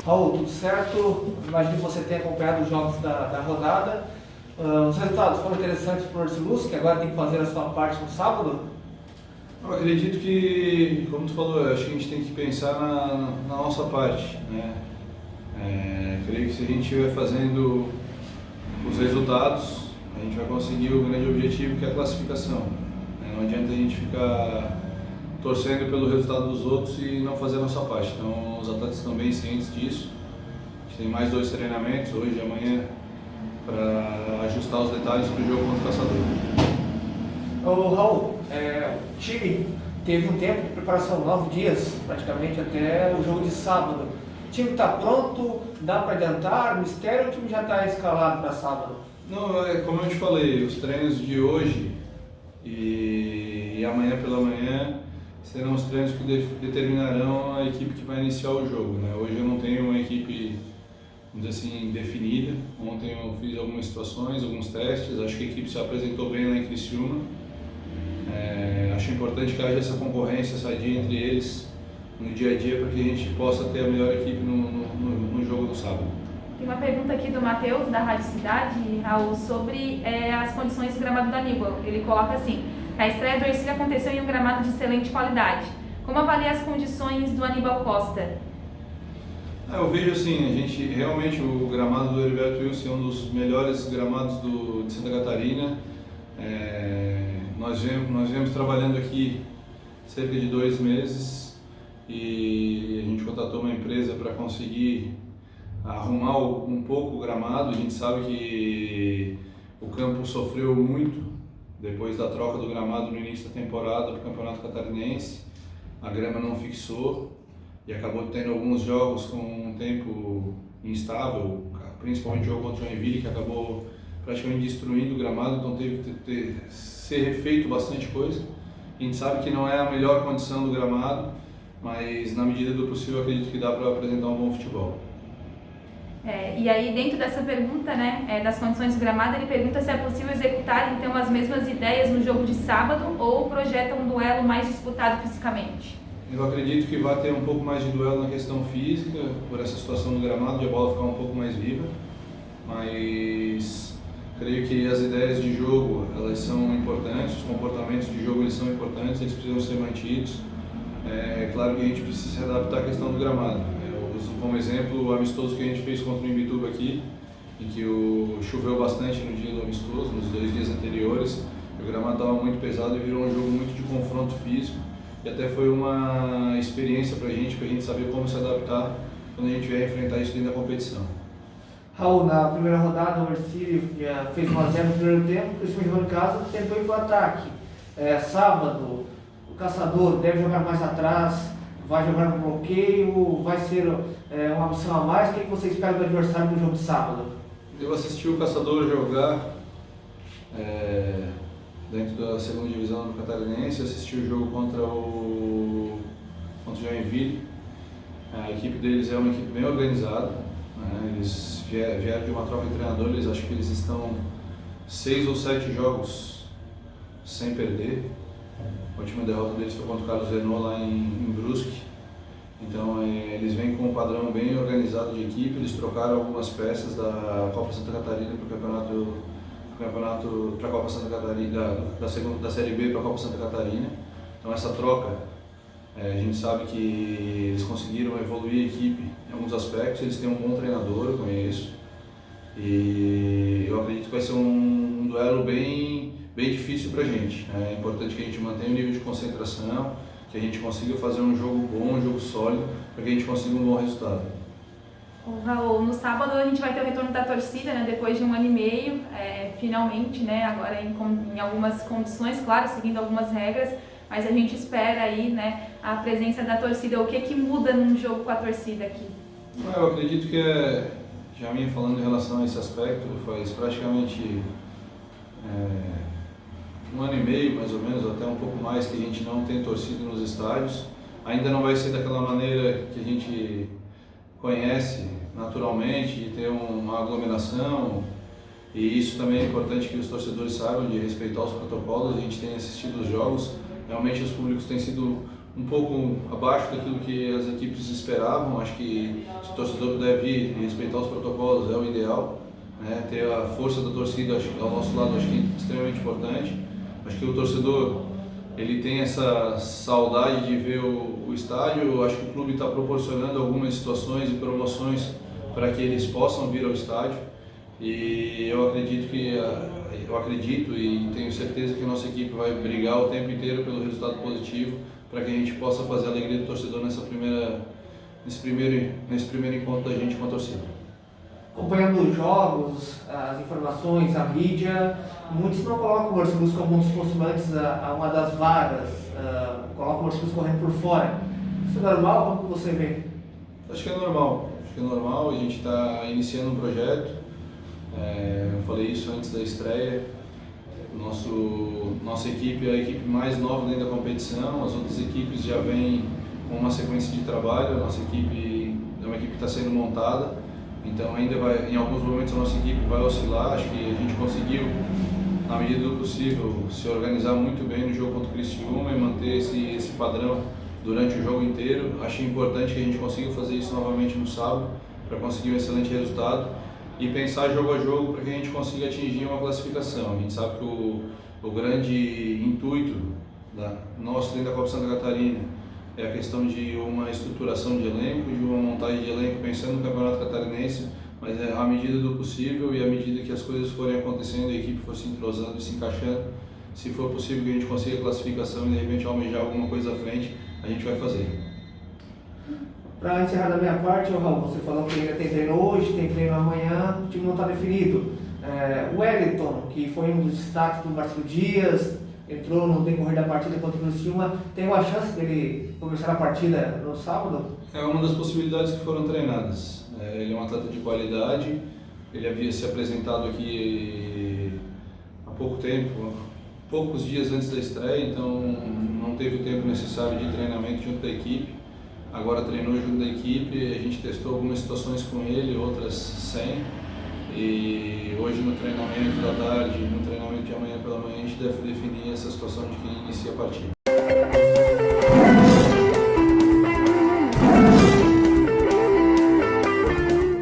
Raul, tudo certo? Imagino que você tenha acompanhado os jogos da rodada. Os resultados foram interessantes para o Ercilus, que agora tem que fazer a sua parte no sábado? Eu acredito que, como tu falou, acho que a gente tem que pensar na nossa parte, né? Creio que se a gente estiver fazendo os resultados, a gente vai conseguir o grande objetivo, que é a classificação. Não adianta a gente ficar torcendo pelo resultado dos outros e não fazer a nossa parte. Então, os atletas estão bem cientes disso. A gente tem mais 2 treinamentos, hoje e amanhã, para ajustar os detalhes para o jogo contra o Caçador. Ô Raul, o time teve um tempo de preparação, 9 dias praticamente, até o jogo de sábado. O time está pronto? Dá para adiantar? Mistério ou o time já está escalado para sábado? Não, como eu te falei, os treinos de hoje e amanhã pela manhã serão os treinos que determinarão a equipe que vai iniciar o jogo, né? Hoje eu não tenho uma equipe, vamos dizer assim, definida. Ontem eu fiz algumas situações, alguns testes, acho que a equipe se apresentou bem lá em Criciúma. Acho importante que haja essa concorrência sadia entre eles no dia a dia para que a gente possa ter a melhor equipe no jogo do sábado. Tem uma pergunta aqui do Matheus, da Rádio Cidade, Raul, sobre as condições do gramado do Aníbal. Ele coloca assim: a estreia do Ercílio aconteceu em um gramado de excelente qualidade. Como avalia as condições do Aníbal Costa? Eu vejo assim, a gente realmente, o gramado do Heriberto Wilson é um dos melhores gramados de Santa Catarina. Nós viemos trabalhando aqui cerca de 2 meses e a gente contratou uma empresa para conseguir arrumar um pouco o gramado. A gente sabe que o campo sofreu muito depois da troca do gramado no início da temporada do Campeonato Catarinense. A grama não fixou e acabou tendo alguns jogos com um tempo instável, principalmente o jogo contra o Joinville, que acabou praticamente destruindo o gramado, então teve que ser refeito bastante coisa. A gente sabe que não é a melhor condição do gramado, mas na medida do possível acredito que dá para apresentar um bom futebol. E aí, dentro dessa pergunta, né, das condições do gramado, ele pergunta se é possível executar então as mesmas ideias no jogo de sábado ou projeta um duelo mais disputado fisicamente? Eu acredito que vai ter um pouco mais de duelo na questão física, por essa situação do gramado, de a bola ficar um pouco mais viva, mas creio que as ideias de jogo, elas são importantes, os comportamentos de jogo eles são importantes, eles precisam ser mantidos. É claro que a gente precisa se adaptar à questão do gramado. Eu uso como exemplo o amistoso que a gente fez contra o Imbituba aqui, em que choveu bastante no dia do amistoso, nos 2 dias anteriores. O gramado estava muito pesado e virou um jogo muito de confronto físico. E até foi uma experiência para a gente saber como se adaptar quando a gente vier enfrentar isso dentro da competição. Raul, na primeira rodada o Ercílio fez 1-0 no primeiro tempo, o Criciúma jogou em casa, tentou ir para o ataque. Sábado, o Caçador deve jogar mais atrás, vai jogar no bloqueio, vai ser uma opção a mais. O que você espera do adversário do jogo de sábado? Eu assisti o Caçador jogar dentro da segunda divisão do Catarinense, assisti o jogo contra o Joinville. A equipe deles é uma equipe bem organizada, né? Eles vieram de uma troca de treinadores, acho que eles estão 6 ou 7 jogos sem perder. A última derrota deles foi contra o Carlos Renault lá em Brusque. Então eles vêm com um padrão bem organizado de equipe. Eles trocaram algumas peças da Copa Santa Catarina para a Copa Santa Catarina, da Série B para a Copa Santa Catarina. Então essa troca, a gente sabe que eles conseguiram evoluir a equipe em alguns aspectos. Eles têm um bom treinador, eu conheço, e eu acredito que vai ser um duelo bem difícil para a gente. É importante que a gente mantenha o nível de concentração, que a gente consiga fazer um jogo bom, um jogo sólido, para que a gente consiga um bom resultado. Raul, no sábado a gente vai ter o retorno da torcida, né, depois de 1 ano e meio, finalmente, né, agora em algumas condições, claro, seguindo algumas regras, mas a gente espera aí, né, a presença da torcida. O que muda num jogo com a torcida aqui? Eu acredito que já vinha falando em relação a esse aspecto, faz praticamente 1 ano e meio, mais ou menos, até um pouco mais, que a gente não tem torcida nos estádios. Ainda não vai ser daquela maneira que a gente conhece naturalmente, de ter uma aglomeração E isso também é importante que os torcedores saibam de respeitar os protocolos. A gente tem assistido os jogos, realmente os públicos têm sido um pouco abaixo daquilo que as equipes esperavam. Acho que se o torcedor puder vir e respeitar os protocolos é o ideal, né? Ter a força da torcida ao nosso lado acho que é extremamente importante. Acho que o torcedor ele tem essa saudade de ver o estádio. Acho que o clube está proporcionando algumas situações e promoções para que eles possam vir ao estádio. E eu acredito e tenho certeza que a nossa equipe vai brigar o tempo inteiro pelo resultado positivo para que a gente possa fazer a alegria do torcedor nesse primeiro encontro da gente com a torcida. Acompanhando os jogos, as informações, a mídia, muitos não colocam o Ercílio como um dos postulantes a uma das vagas, colocam o Ercílio correndo por fora. Isso é normal? Como você vê? Acho que é normal, a gente está iniciando um projeto. Eu falei isso antes da estreia. Nossa equipe é a equipe mais nova dentro da competição, as outras equipes já vêm com uma sequência de trabalho. A nossa equipe é uma equipe que está sendo montada, então ainda em alguns momentos a nossa equipe vai oscilar. Acho que a gente conseguiu, na medida do possível, se organizar muito bem no jogo contra o Criciúma e manter esse padrão durante o jogo inteiro. Acho importante que a gente consiga fazer isso novamente no sábado para conseguir um excelente resultado e pensar jogo a jogo para que a gente consiga atingir uma classificação. A gente sabe que o grande intuito nosso dentro da Copa Santa Catarina é a questão de uma estruturação de elenco, de uma montagem de elenco pensando no Campeonato Catarinense, mas à medida do possível e à medida que as coisas forem acontecendo, a equipe for se entrosando e se encaixando, se for possível que a gente consiga a classificação e de repente almejar alguma coisa à frente, a gente vai fazer. Para encerrar da minha parte, Raul, você falou que ainda tem treino hoje, tem treino amanhã, o time não está definido. O Wellington, que foi um dos destaques do Marcelo Dias, entrou no decorrer da partida contra o Criciúma, tem uma chance dele começar a partida no sábado? É uma das possibilidades que foram treinadas. Ele é um atleta de qualidade, ele havia se apresentado aqui há pouco tempo, poucos dias antes da estreia, então não teve o tempo necessário de treinamento junto da equipe. Agora treinou junto da equipe, a gente testou algumas situações com ele, outras sem. E hoje no treinamento da tarde, no treinamento de amanhã pela manhã, a gente deve definir essa situação de quem inicia a partida.